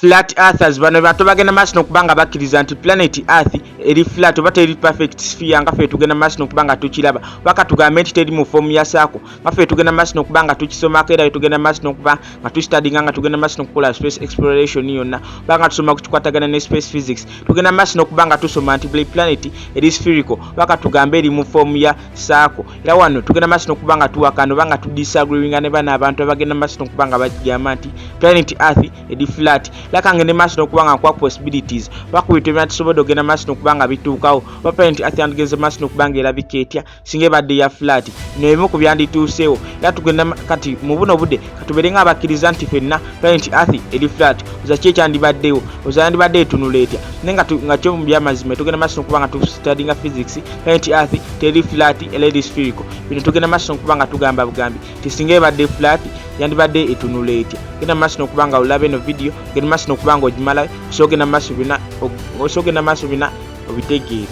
Flat earthers bano bato bagenda maaso n'okubanga bakkiriza nti planet earth eri flat oba teri perfect sphere nga ffe tugenda maaso n'okubanga tukiraba baka tugambe nti teri mu form ya saako nga ffe tugenda maaso n'okubanga tukisomako era tugenda maaso n'okuba nga tustudyinga nga tugenda maaso n'okukola space exploration yonna banga tusoma ku kikwatagana ne space physics tugenda maaso n'okubanga tusoma nti buli planet eri spherical baka tugambe eri mu form ya saako era wano tugenda maaso n'okubanga tuwakana oba nga tudisagreeinga ne bana abantu abagenda maaso n'okubanga bagamba nti planet earth eri flat lakanga ne maaso n'okubanga kwa possibilities bakubita ebintu tusobola ogenda maaso n'okubanga bituukawo ba planet earth yandigeze maaso n'okubanga erabika etya singa ebadde ya flat nebimu ku byandituuseewo era tugenda kati mu buno budde katubeere nga abakkiriza nti ffenna planet earth eri flat oza ki ekyandibaddewo oza yandibadde etunula etya naye nga kyo mu byamazima tugenda maaso n'okubanga tustudyinga physics planet earth teri flat era eri spherical bino tugenda maaso n'okubanga tugamba bugambi ti singa ebadde flat yandibadde etunula etya genda maaso n'okubanga olaba eno video genda maaso n'okubanga ogimala osogenda maaso bina obitegeere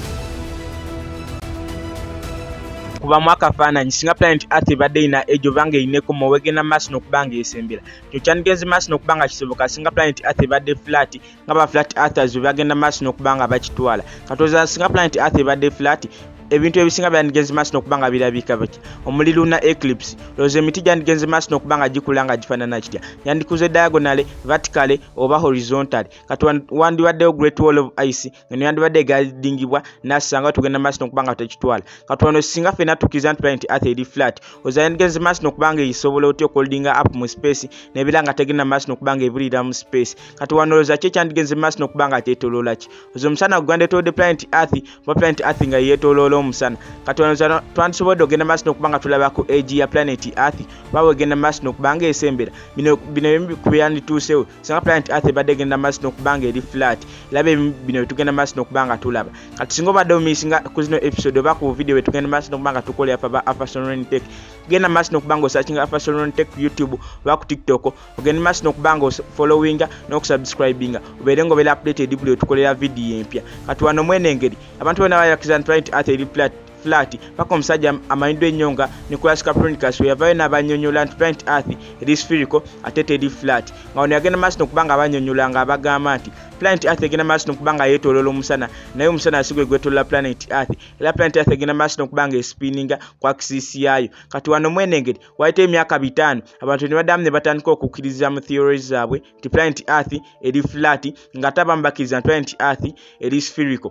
kuba mu akafaananyi singa planet earth ebadde ina ejo banga eineko mowegenda maaso n'okubanga esembera kyo kyandigenze maaso n'okubanga kisoboka singa planet earth ebadde flat nga ba flat earthers bagenda maaso n'okubanga bakitwala katoza singa planet earth ebadde flat ebintu ebisinga byandigenze maaso n'okubanga birabika baki omuli lunar eclipse loze emiti gyandigenze maaso n'okubanga gikula nga gifaanana kitya yandikuze diagonally vertically oba horizontally kati wandibaddewo great wall of ice ngeno yandibadde egadingibwa nasanga tugenda maaso n'okubanga tutakitwala kati wano singa ffenna tukkiriza nti planet earth eri flat oza yandigenze maaso n'okubanga esobola otya okuholdinga up mu space nebira nga tegenda maaso n'okubanga ebulira mu space kati wano loza ki ekyandigenze maaso n'okubanga kyetoloola ki oza omusana gwandetolodde planet earth oba planet earth nga yeetoloola omusana kati wano twandisobodde ogenda maaso n'okubanga tulaba ku age ya planet earth oba wegenda maaso n'okubanga esembera bino kubyandituusewo singa planet earth ebadde egenda maaso n'okubanga eri flat laba bino betugenda maaso n'okubanga tulaba kati singa obadde omisinga ku zino episode oba ku video betugenda maaso n'okubanga tukola yafa ba Afasonron Tech genda maaso n'okubanga osearchinga Afasonron Tech ku YouTube oba ku TikTok ogenda maaso n'okubanga followinga n'okusubscribinga obeere ng'obeera updated buli wetukolera video empya kati wano mwene engeri abantu bonna bayakiza nti planet earth eri flat paka omusajja amanyiddwa ennyonga Nicholas Copernicus weyavayo n'abanyonyola nti planet earth eri spherical ate teri flat nga wano yagenda maaso n'okubanga abanyonyola nga abagamba nti planet earth egenda maaso n'okubanga yeetooloola omusana naye omusana asigwe gwetoolola planet earth era planet earth egenda maaso n'okubanga espinninga ku axis yaayo kati wano mwene engeri wayita emyaka 5 abantu ne baddamu ne batandika okukkiriza mu theories zaabwe nti planet earth eri flat nga ate abamu bakkiriza nti planet earth eri spherical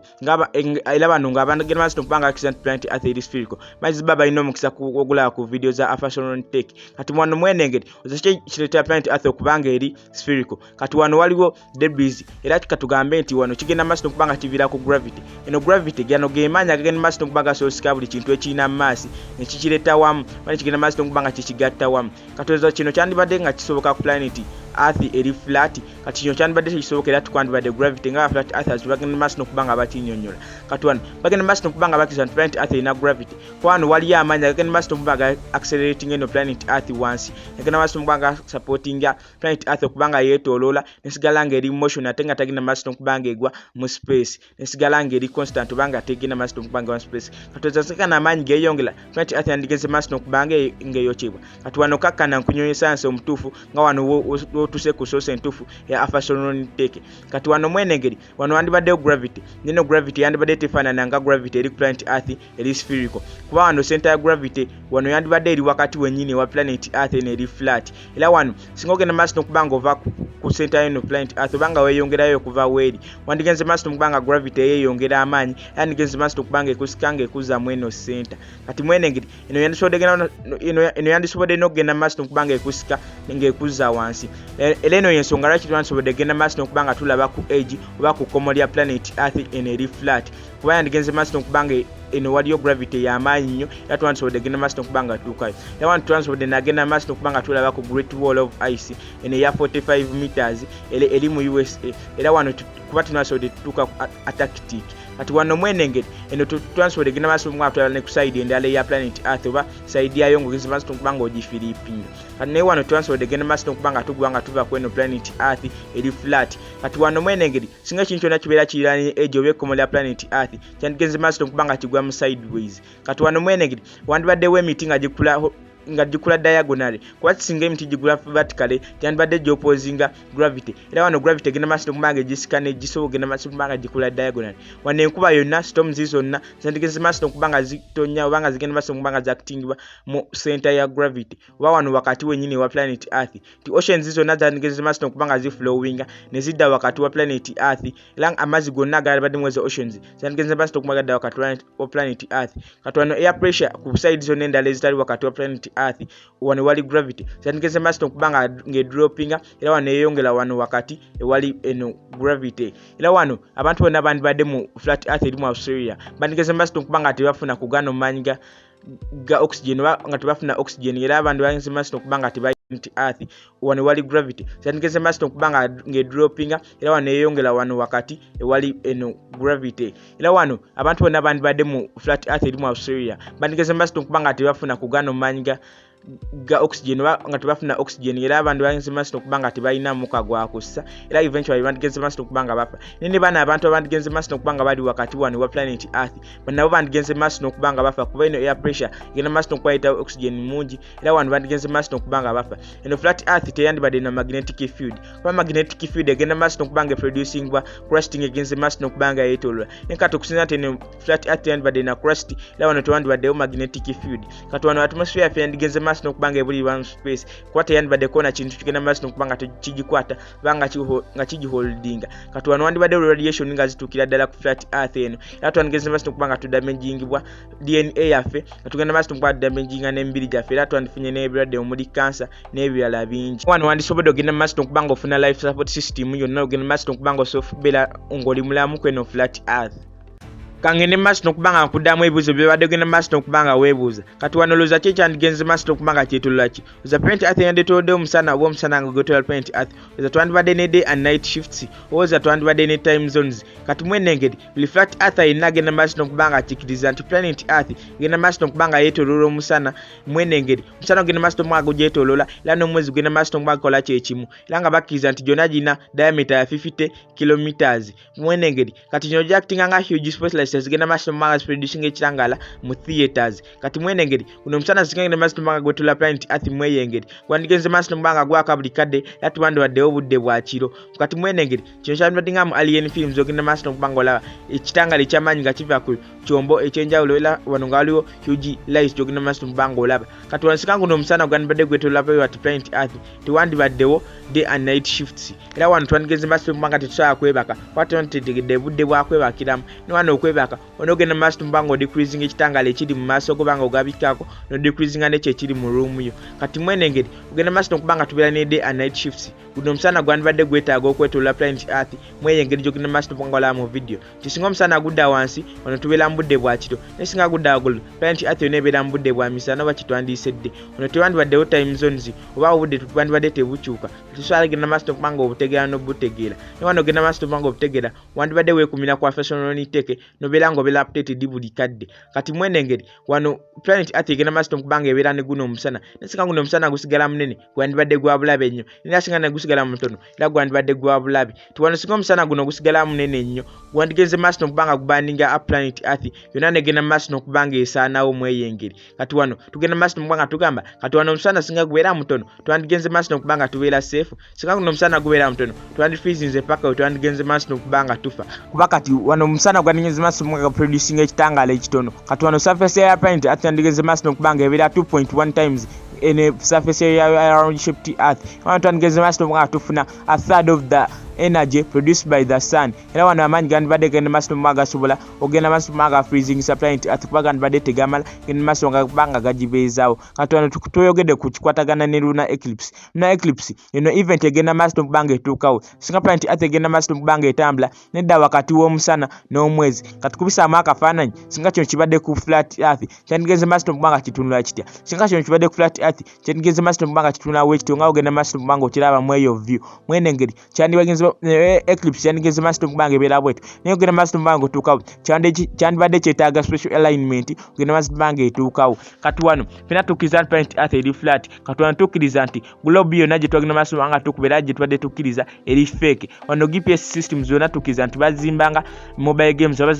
era bano nga bagenda maaso n'okubanga bakkiriza nti planet earth eri spherical mazi baba ino mukisa kugula ku video za Afasonron Tech kati wano mwene engeri ozache kireeta planet earth okubanga eri spherical kati wano waliwo debris era katugambe nti wano kigenda maaso n'okubanga kivira ku gravity eno gravity gano geemaanyi agagenda maaso n'okubanga soosika buli kintu ekirina mu maasi nekikireeta wamu bali kigenda maaso n'okubanga kikigatta wamu katoza kino kyandibadde nga kisoboka ku planet earth eri flat kati kino kyandibadde tekisoboka era tukwandibadde gravity nga flat earthers bagenda maaso n'okubanga bakinyonyola kati wano bagenda maaso n'okubanga bakkiriza nti planet earth erina gravity kwano waliyo amaanyi agagenda maaso n'okubanga accelerating eno planet earth wansi agenda maaso n'okubanga supportinga planet earth okubanga yeetooloola nesigala nga eri motion ate nga tagenda maaso n'okubanga egwa mu space nesigala nga eri constant obanga tegenda maaso n'okubanga mu space kati ozaseka n'amaanyi geeyongera planet earth yandigeze maaso n'okubanga ng'eyokyebwa kati wano kakkana nkunyonyo science omutuufu nga wano otuse ku source entuufu ya Afasonron Tech kati wano mwene engeri wano wandibaddeyo gravity nino gravity yandibadde tefaanana nga gravity eri planet earth eri spherical kuba wano center ya gravity wano yandibadde eri wakati wennyini wa planet earth eri flat era wano singa ogenda maaso n'okubanga ova ku center eno planet earth obanga weeyongerayo okuva weeri wandigenze maaso n'okubanga gravity yeeyongera amaanyi yandigenze maaso n'okubanga ekusika ng'ekuzza mu eno center kati mwene engeri eno yandisobodde n'okugenda maaso n'okubanga ekusika ng'ekuzza wansi era eno yensonga lwaki twandisobodde genda maaso n'okubanga tulaba ku age oba ku kkomo lya planet earth eno eri flat kuba yandigenze maaso n'okubanga eno waliyo gravity y'amaanyi nnyo era twandisobodde genda maaso n'okubanga tuukayo era wano twandisobodde nagenda maaso n'okubanga tulaba ku great wall of ice eno eya 45 meters eri mu USA era wano kuba tundisobodde tutuuka ku Antarctic kati wano mwene engeri eno twandisobodde genda maaso n'okubanga tulaba ne ku side endala eya planet earth oba side yayo ng'ogenze maaso n'okubanga ogifiriipinga kati naye wano twandisobodde genda maaso n'okubanga tugwanga tuva ku eno planet earth eri flat kati wano mwene engeri singa ekintu kyonna kibeera kiriraanye age oba ekkomo lya planet earth kyandigenze maaso n'okubanga kigwa mu sideways kati wano mwene engeri wandibaddewo emiti nga gikula nga gikula diagonally kuba kisinga emiti gigula vertically gyandibadde gyopposinga gravity era wano gravity egenda maaso n'okubanga egisika negisobola ogenda maaso n'okubanga gikula diagonally wano enkuba yonna storms zonna zandigeze maaso n'okubanga zitonya obanga zigenda maaso n'okubanga zakitingibwa mu center ya gravity oba wano wakati wenyini wa planet earth ti oceans zonna zandigeze maaso n'okubanga ziflowinga ne zidda wakati wa planet earth era amazzi gonna agalibadde mu ezo oceans zandigeze maaso n'okubanga gadda wakati wa planet earth kati wano air pressure ku side zonna endala ezitali wakati wa planet earth wano wali gravity zandigeze maaso n'okubanga ngedroppinga era wano eyongera wano wakati ewali eno gravity era wano abantu bonna bandibadde mu flat earth eri mu Australia bandigeze maaso n'okubanga tebafuna kugano maanyi ga oxygen nga tebafuna oxygen era abantu bandigeze maaso n'okubanga tebayinti earth wano wali gravity zandigeze maaso n'okubanga ngedroppinga era wano eyongera wano wakati ewali eno gravity era wano abantu bonna bandibadde mu flat earth eri mu Australia bandigeze maaso n'okubanga tebafuna kugano maanyi ga oxygen nga tebafuna oxygen era abantu bandigeze maaso n'okubanga tebalina muka gwa kussa era eventually bandigeze maaso n'okubanga bafa nene bana abantu abandigeze maaso n'okubanga bali wakati wano wa planet earth nabo bandigeze maaso n'okubanga bafa kuba eno air pressure egenda maaso n'okubanga oxygen mungi era wano bandigeze maaso n'okubanga bafa eno flat earth teyandibadde na magnetic field kuba magnetic field egenda maaso n'okubanga producing bwa crusting egenze maaso n'okubanga yetolola nekati okusinza nti eno flat earth teyandibadde na crust era wano tewandibaddewo magnetic field kati wano atmosphere yafe yandigeze maaso n'okubanga ebuli one space kuba teyandibadde kona kintu kigenda maaso n'okubanga kigikwata banga nga kigiholdinga kati wano wandibadde radiation nga zituukira ddala ku flat earth eno era twandigeze maaso n'okubanga tudamagingibwa DNA yaffe nga tugenda maaso n'okubanga tudamaginga n'emibiri gyaffe era twandifunye n'ebirwadde omuli cancer n'ebirala bingi wano wandisobodde ogenda maaso n'okubanga ofuna life support system yonna ogenda maaso n'okubanga osobola ng'oli mulamu kweno flat earth kangende maaso n'okubanga nkuddamu ebibuuzo byebadde ogenda maaso n'okubanga weebuuza kati wano looza ki ekyandigenze maaso n'okubanga kyetolola ki oza planet earth yandetolodde omusana oba omusana nga gwetolola planet earth oza twandibadde ne day and night shifts oza twandibadde ne time zones kati mwene engeri buli flat earth yenna agenda maaso n'okubanga akikkiriza nti planet earth egenda maaso n'okubanga yeetoloola omusana mwene engeri omusana ogenda maaso n'okubanga gugyetoloola era n'omwezi gugenda maaso n'okubanga kola kyekimu era nga bakkiriza nti gyonna girina diameter ya 50 kilometers mwene engeri kati kino gyakitinga nga huge spotlight zigenda maaso n'okubanga ziproducing ekirangala mu theaters kati mwene engeri guno omusana zigenda maaso n'okubanga gwetoloola planet earth mweye engeri gwandigenze maaso n'okubanga gwaka buli kadde era tubandibaddewo obudde bwa kiro kati mwene engeri kino kyandibadde nga mu alien films ogenda maaso n'okubanga olaba ekitangala ekyamaanyi nga kiva ku kyombo ekyenjawulo era wano nga waliwo huge lights gyogenda maaso n'okubanga olaba kati wansikanga guno omusana gwandibadde gwetoloola planet earth tewandibaddewo day and night shifts era wano twandigenze maaso n'okubanga tetusobola kwebaka kuba tetegedde budde bwa kwebakiramu ne wano okwebaka onogenda maaso n'okubanga odecreasing ekitangala ekiri mu maaso gobanga ogabikako nodecreasinga nekyo ekiri mu room yo kati mwene engeri ogenda maaso n'okubanga tubeera ne day and night shifts guno omusana gwandibadde gwetaaga okwetoloola planet earth mweye engeri gyogenda maaso n'okubanga olaba mu video kisinga omusana gudda wansi wano tubeera mu budde bwa kiro nesinga gudda waggulu planet earth yonna ebeera mu budde bwa misana oba kitwandiisedde wano tewandibaddewo time zones oba obudde twandibadde tebukyuka tusobola genda maaso n'okubanga obutegeera n'obutegeera ne wano ogenda maaso n'okubanga obutegeera wandibadde weekumira kwa fashion teke nobeera ng'obeera updated buli kadde kati mwene engeri wano planet earth egenda maaso n'okubanga ebeera ne guno omusana nesinga guno omusana gusigala munene gwandibadde gwa bulabe nnyo era singa ne gusigala mutono era gwandibadde gwa bulabe tiwano singa omusana guno gusigala munene nnyo gwandigenze maaso n'okubanga gubandinga up planet earth yonna negenda maaso n'okubanga esaanawo mweye engeri kati wano tugenda maaso n'okubanga tugamba kati wano omusana singa gubeera mutono twandigenze maaso n'okubanga tubeera safe singa guno omusana gubeera mutono twandifreezinze paka twandigenze maaso n'okubanga tufa kuba kati wano omusana gwandigenze maaso n'okubanga producing ekitangala ekitono kati wano surface ya planet earth yandigenze maaso n'okubanga ebeera 2.1 times in surface area around shaped earth wano twandingeze maaso n'okubanga tufuna a third of the energy produced by the sun era wano amaanyi gandibadde genda maaso n'okubanga gasobola ogenda maaso n'okubanga freezing planet earth kuba gandibadde tegamala genda maaso n'okubanga gagibeezaawo kati wano tuyogedde ku kikwatagana ne lunar eclipse eno event egenda maaso n'okubanga etuukawo singa planet earth egenda maaso n'okubanga etambula nedda wakati w'omusana n'omwezi kati kubisaamu akafaananyi singa kino kibadde ku flat earth kyandigeze maaso n'okubanga kitunula kitya singa kino kibadde ku flat earth kyandigeze maaso n'okubanga kitunula weekityo nga ogenda maaso n'okubanga okiraba mu eyo view mwene engeri kyandibagenze so eclipse yandigeze master kubanga ebera bwetu naye ogenda master kubanga otuukawo kyandibadde kyetaaga special alignment ogenda master kubanga etuukawo kati wano fena tukkiriza nti planet earth eri flat kati wano tukkiriza nti globe yonna gye twagenda master kubanga tukubeera gye tubadde tukkiriza eri fake wano GPS system zonna tukkiriza nti bazimbanga mobile games oba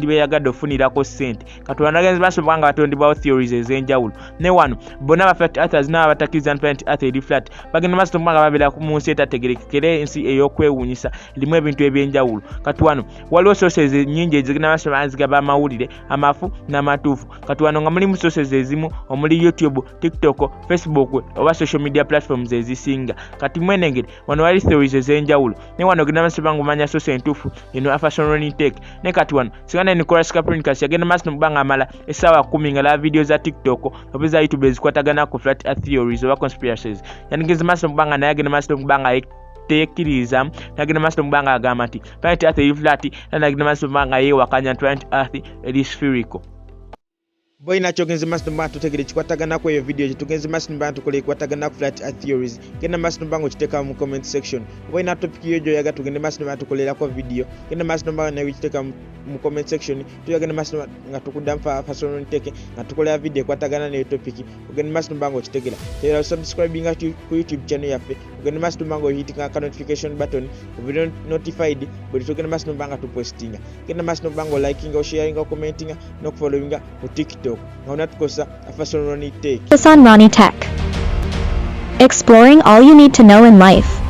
beyagadde ofunirako sente kati wano agenzi master kubanga batondebwawo theories ez'enjawulo ne wano bonna ba flat earthers n'aba batakkiriza nti planet earth eri flat bagenda master kubanga babeera mu nsi etategerekekera ensi ey'okwewuunyisa limu ebintu ebyenjawulo kati wano waliwo sources nnyingi ezigenda master kubanga zigaba amawulire amafu n'amatuufu kati wano nga mulimu sources ezimu omuli YouTube, TikTok, Facebook oba social media platforms ezisinga kati mwenengeri wano wali theories ez'enjawulo ne wano ogenda master kubanga omanya source entuufu eno Afasononi Tech ne kati wano sigana Nicholas Copernicus yagenda master kubanga amala essaawa 10 nga la video za TikTok oba za YouTube ezikwatagana ku flat earth theories oba conspiracies yanigeze master kubanga naye agenda master kubanga tekkiriza nagenda master kubanga agamba nti planet earth eri flat nagenda master kubanga yeewakanya planet earth eri spherical boy nachogenze master mba tutegere kikwatagana ku eyo video tugenze master mba tukole kikwatagana ku flat earth theories genda master mba ngokiteka mu comment section boy na topic yo yaga tugende master mba tukolera ko video genda master mba na wikiteka mu comment section tuyagenda master nga tukudamfa Afasononi Tech nga tukolera video kwatagana ne topic genda master mba ngokitegera tera subscribing ku YouTube channel yaffe genda master mba ngohitinga ka notification button video notified buli tugenda master mba nga tupostinga genda master mba ngo liking o sharing o commenting no following ku TikTok Afasononi Tech. Afasononi Tech. Exploring all you need to know in life.